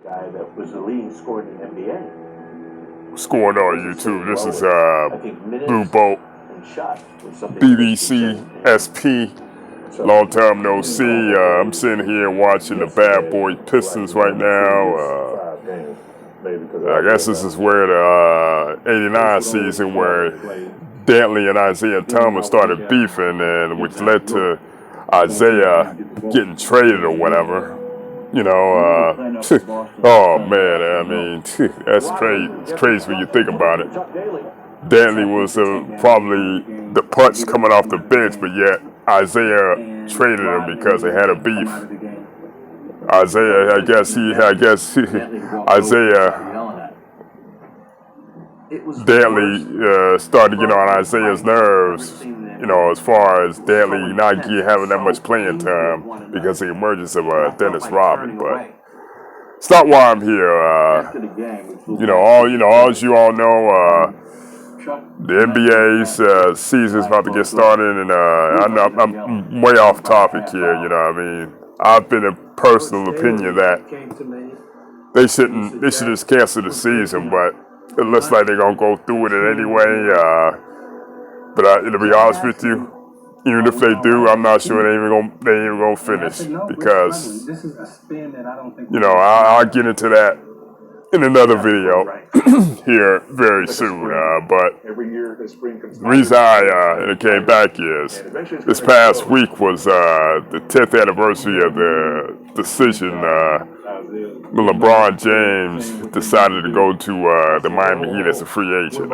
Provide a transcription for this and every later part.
Guy that was the leading scorer in the NBA. What's going on YouTube? This is Blue Boat, BBC, SP. Long time no see. I'm sitting here watching the Bad Boy Pistons right now. I guess this is where the 89 season where Dantley and Isaiah Thomas started beefing, and which led to Isaiah getting traded or whatever. You know, oh man, I mean, that's crazy. It's crazy when you think about it. Dantley was probably the punch coming off the bench, but yet Isaiah traded him because they had a beef. Isaiah, Dantley started to get on Isaiah's nerves, you know, as far as Dantley not having that much playing time because of the emergence of Dennis Rodman. But it's not why I'm here. All as you all know, the NBA's season's about to get started, and I'm way off topic here. You know what I mean? I've been a personal opinion that they should just cancel the season, but it looks like they're gonna go through with it anyway. But to be honest with you, even if they do, I'm not sure they ain't even gonna finish because I'll get into that in another video here very soon. But the reason I came back is this past week was the 10th anniversary of the decision when Lebron James decided to go to the Miami Heat as a free agent.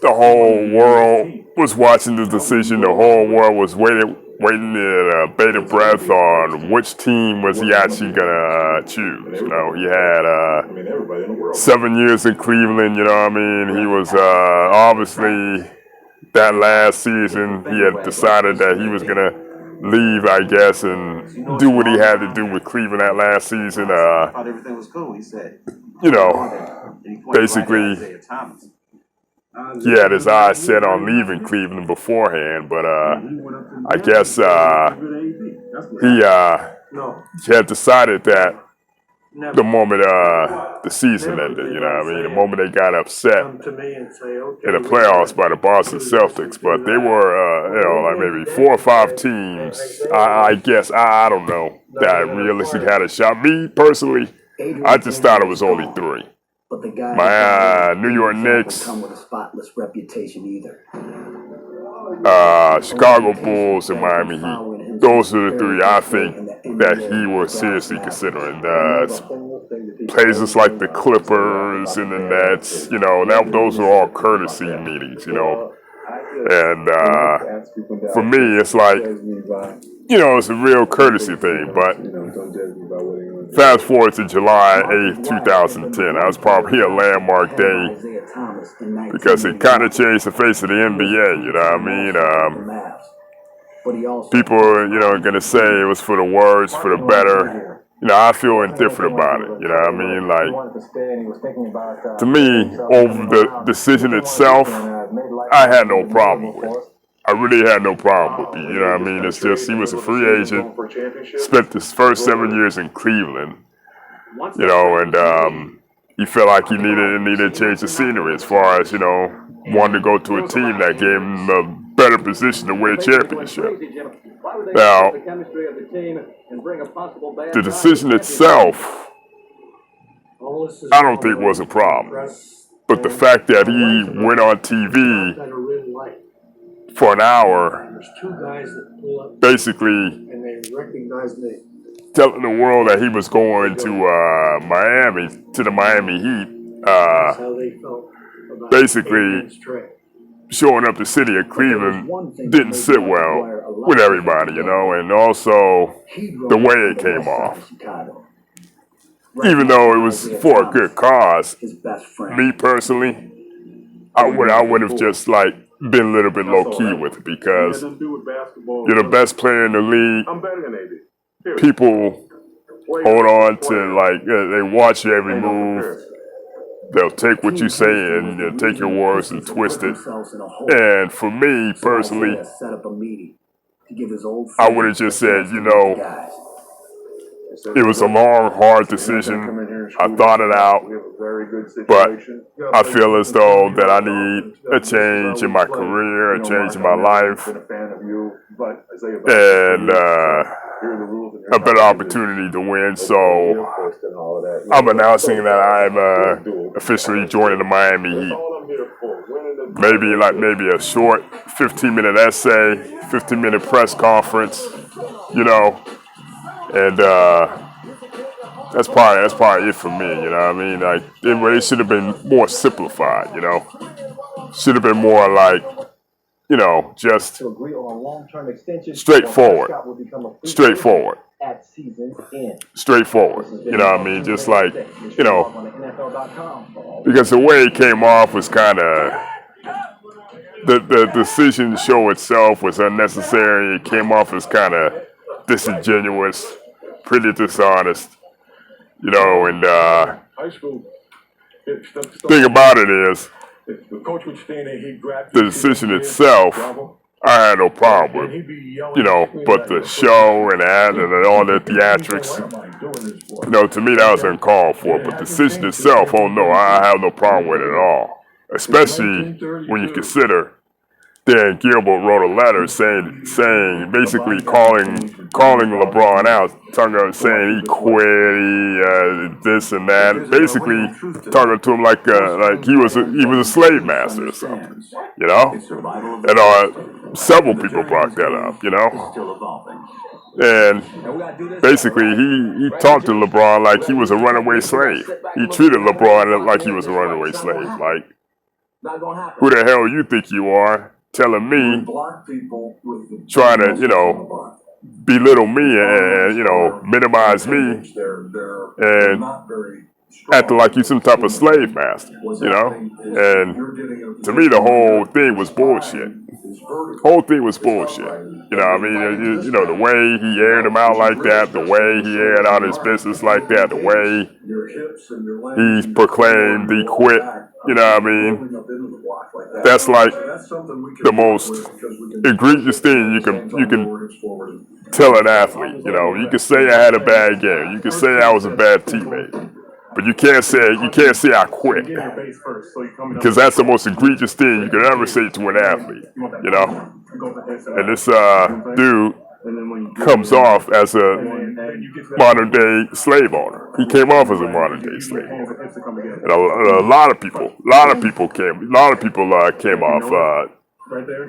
The whole world was watching the decision. The whole world was waiting in bated breath on which team was he actually gonna choose. You know, he had 7 years in Cleveland. You know what I mean? He was obviously that last season he had decided that he was gonna leave, I guess, and do what he had to do with Cleveland that last season. Basically, he had his eyes set on leaving Cleveland beforehand, but I guess he had decided that the moment the season ended, you know what I mean, the moment they got upset in the playoffs by the Boston Celtics, but they were, like maybe 4 or 5 teams, I guess, I don't know, that realistically had a shot. Me, personally, I just thought it was only 3. My New York Knicks, Chicago Bulls, and Miami Heat. Those are the 3 I think that he was seriously considering. Places like the Clippers and the Nets, those are all courtesy meetings, And for me, it's like, it's a real courtesy thing, but fast forward to July 8th, 2010. That was probably a landmark day because it kind of changed the face of the NBA, you know what I mean? People are, going to say it was for the worse, for the better. I feel indifferent about it, you know what I mean? Like, to me, over the decision itself, I had no problem with it. I really had no problem with it, you know what I mean? It's just, he was a free agent, spent his first 7 years in Cleveland, and he felt like he needed to change the scenery as far as, wanted to go to a team that gave him a better position to win a championship. Now, the decision itself, I don't think was a problem. But the fact that he went on TV for an hour, basically telling the world that he was going to Miami, to the Miami Heat, basically showing up the city of Cleveland didn't sit well with everybody, and also the way it came off. Even though it was for a good cause, me personally, I would have just been a little bit low key with it because you're the best player in the league. People hold on to they watch your every move. They'll take what you say and they'll take your words and twist it. And for me personally, I would have just said, It was a long, hard decision. I thought it out, but I feel as though that I need a change in my career, a change in my life, and a better opportunity to win. So I'm announcing that I'm officially joining the Miami Heat. Maybe a short 15-minute essay, 15-minute press conference, you know, and that's probably it for me. You know what I mean? Like it should have been more simplified. You know, should have been more like, you know, just straightforward. You know what I mean? Just like, you know, because the way it came off was kind of, the decision show itself was unnecessary. It came off as kind of disingenuous, pretty dishonest, you know, and thing about it is, the decision itself, I had no problem with, you know, but the show and all the theatrics, you know, to me that was uncalled for. But the decision itself, oh no, I have no problem with it at all. Especially when you consider Dan Gilbert wrote a letter saying basically calling LeBron out, saying he quit, this and that, basically talking to him like he was a slave master or something, you know. And several people brought that up, you know. And basically, he talked to LeBron like he was a runaway slave. He treated LeBron like he was a runaway slave. Like, who the hell you think you are? Telling me, trying to, you know, belittle me and, you know, minimize me and acting like you some type of slave master, you know? And to me, the whole thing was bullshit. Whole thing was bullshit. You know what I mean? You know, the way he aired him out like that, the way he aired out his business like that, the way he proclaimed he quit, you know what I mean? That's like the most egregious thing you can tell an athlete. You know, you can say I had a bad game, you can say I was a bad teammate, but you can't say I quit, because that's the most egregious thing you could ever say to an athlete. You know, and this dude comes off as a modern day slave owner. He came off as a modern day slave owner, and a lot of people came off,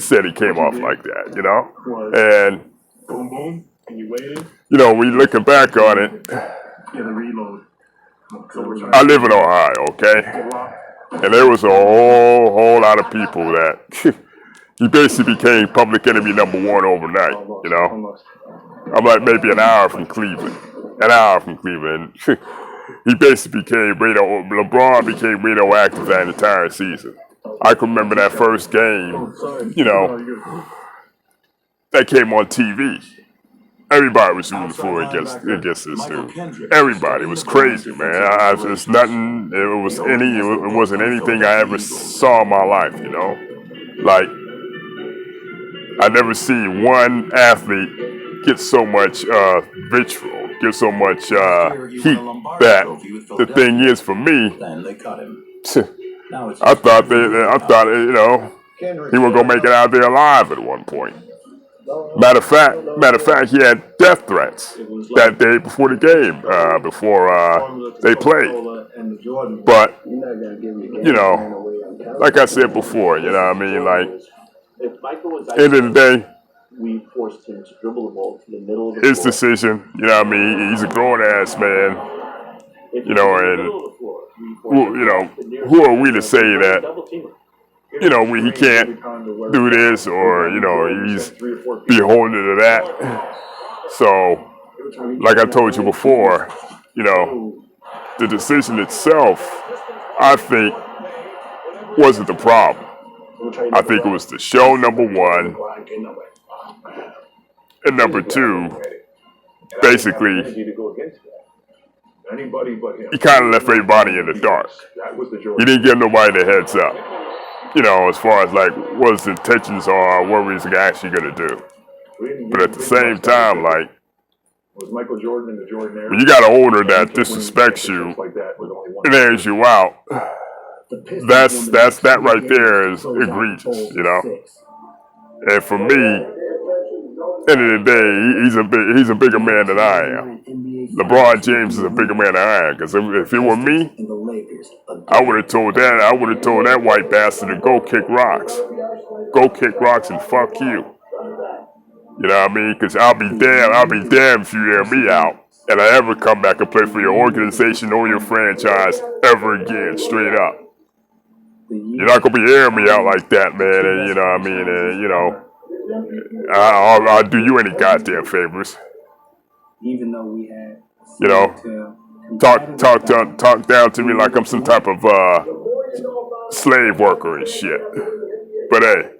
said he came off like that, you know. And you know, when you're looking back on it, I live in Ohio, okay, and there was a whole lot of people that he basically became public enemy number one overnight, you know. I'm like maybe an hour from Cleveland. He basically LeBron became radioactive that entire season. I can remember that first game, you know, that came on TV. Everybody was rooting for against this dude. Everybody. It was crazy, man. It's nothing. It wasn't anything I ever saw in my life, you know. Like, I never seen one athlete get so much vitriol, get so much heat. That the thing is, for me, I thought you know, he was gonna make it out there alive at one point. Matter of fact, he had death threats that day before the game, before they played. But you know, like I said before, you know what I mean, like, end of the day, his decision, you know what I mean, he's a grown-ass man, you know, and who are we to say that, you know, he can't do this, or, you know, he's beholden to that. So, like I told you before, you know, the decision itself, I think, wasn't the problem. I think it was the show, number one, and number two, basically, he kind of left everybody in the dark. He didn't give nobody the heads up, you know, as far as like what his intentions are, what he's actually going to do. But at the same time, like, Was Michael Jordan in the Jordan era? When you got an owner that disrespects you and airs you out, that right there is egregious, you know. And for me, end of the day, he's a bigger man than I am. LeBron James is a bigger man than I am. Because if it were me, I would have told that white bastard to go kick rocks. Go kick rocks and fuck you. You know what I mean? Because I'll be damned if you air me out and I ever come back and play for your organization or your franchise ever again, straight up. You're not gonna be airing me out like that, man. And you know what I mean? And you know, I'll do you any goddamn favors. Even though we had, you know, talk down to me like I'm some type of slave worker and shit. But hey,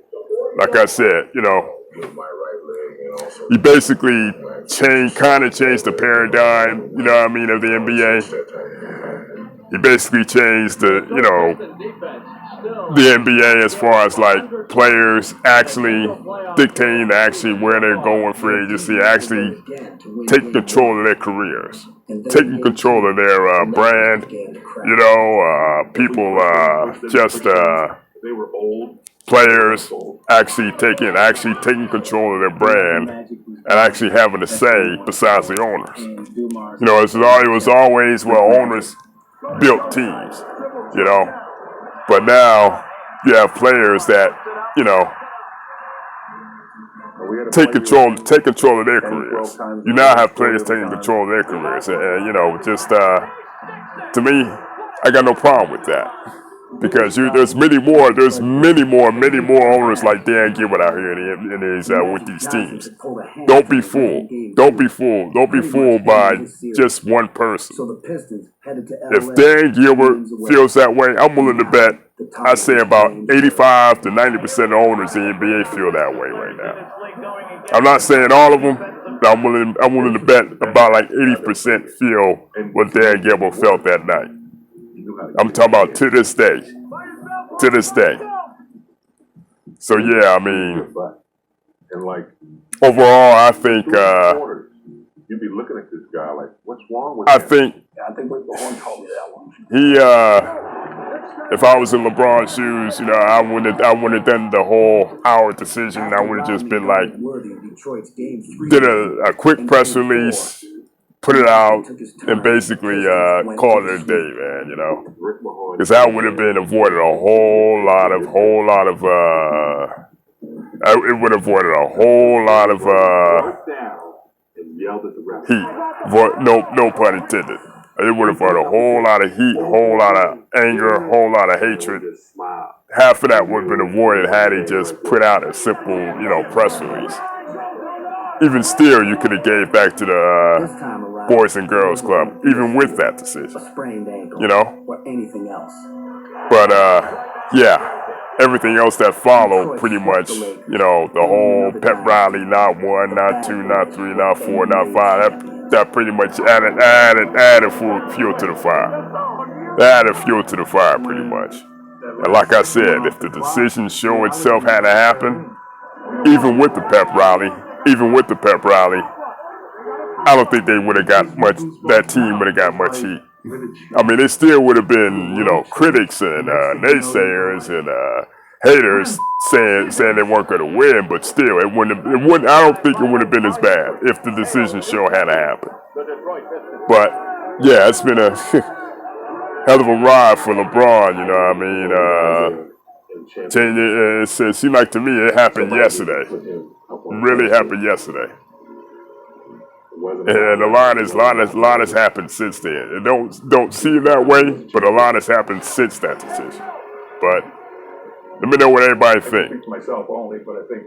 like I said, you know, he basically kind of changed the paradigm, you know what I mean, of the NBA. He basically changed the, you know, the NBA as far as like players actually dictating actually where they're going for agency, actually taking control of their careers, taking control of their brand, you know, people just players actually taking control of their brand and actually having a say besides the owners. You know, it was always, well, owners built teams, you know. But now you have players that, you know, take control of their careers. You now have players taking control of their careers, and you know, just to me, I got no problem with that because there's many more owners like Dan Gilbert out here in these with these teams. Don't be fooled. Don't be fooled by just one person. If Dan Gilbert feels that way, I'm willing to bet. I say about 85 to 90% of owners in the NBA feel that way right now. I'm not saying all of them, but I'm willing to bet about like 80% feel what Dan Gilbert felt that night. I'm talking about to this day. To this day. So yeah, I mean, overall, I think you'd be looking at this guy like, what's wrong with I think he if I was in LeBron's shoes, you know, I wouldn't have done the whole hour decision. I would have just been like, did a quick press release, put it out, and basically call it a day, man. You know, because that would have been avoided a whole lot of it would have avoided a whole lot of heat. No pun intended. It would have brought a whole lot of heat, whole lot of anger, whole lot of hatred. Half of that would have been avoided had he just put out a simple, you know, press release. Even still, you could have gave back to the Boys and Girls Club, even with that decision. You know? But, yeah. Everything else that followed, pretty much, you know, the whole pep rally, not 1, not 2, not 3, not 4, not 5, that pretty much added fuel to the fire. Added fuel to the fire, pretty much. And like I said, if the decision show itself had to happen, even with the pep rally, I don't think they would have got much, that team would have got much heat. I mean, they still would have been, you know, critics and naysayers and haters saying they weren't going to win, but still, it wouldn't. I don't think it would have been as bad if the decision show had to happen. But yeah, it's been a hell of a ride for LeBron. You know what I mean? It seemed like to me it happened yesterday. Really happened yesterday. And a lot has happened since then. It don't seem that way, but a lot has happened since that decision. But let me know what everybody thinks. Myself only, but I think